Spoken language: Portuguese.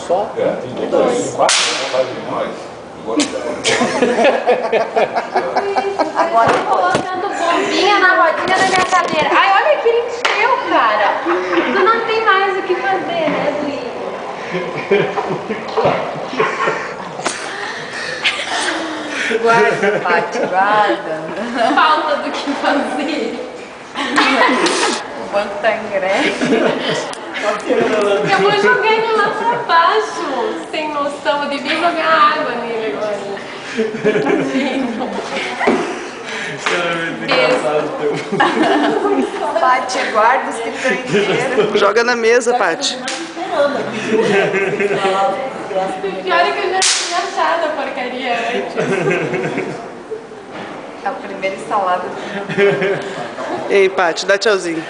só? É, tem dois. Quatro, não faz demais. Agora eu tô colocando bombinha na rodinha da minha cadeira. Ai, olha que encheu, cara. Tu não tem mais o que fazer, né, Duílio? Guarda, Paty, guarda. Falta do que fazer. O banco tá em greve. Eu vou jogar ele lá pra baixo. Sem noção, eu devia jogar água nele agora. Paty, guarda os que estão inteiros. Joga na mesa, Paty. O pior é que eu já tinha achado a porcaria antes. A primeira salada. Ei, Paty, dá tchauzinho.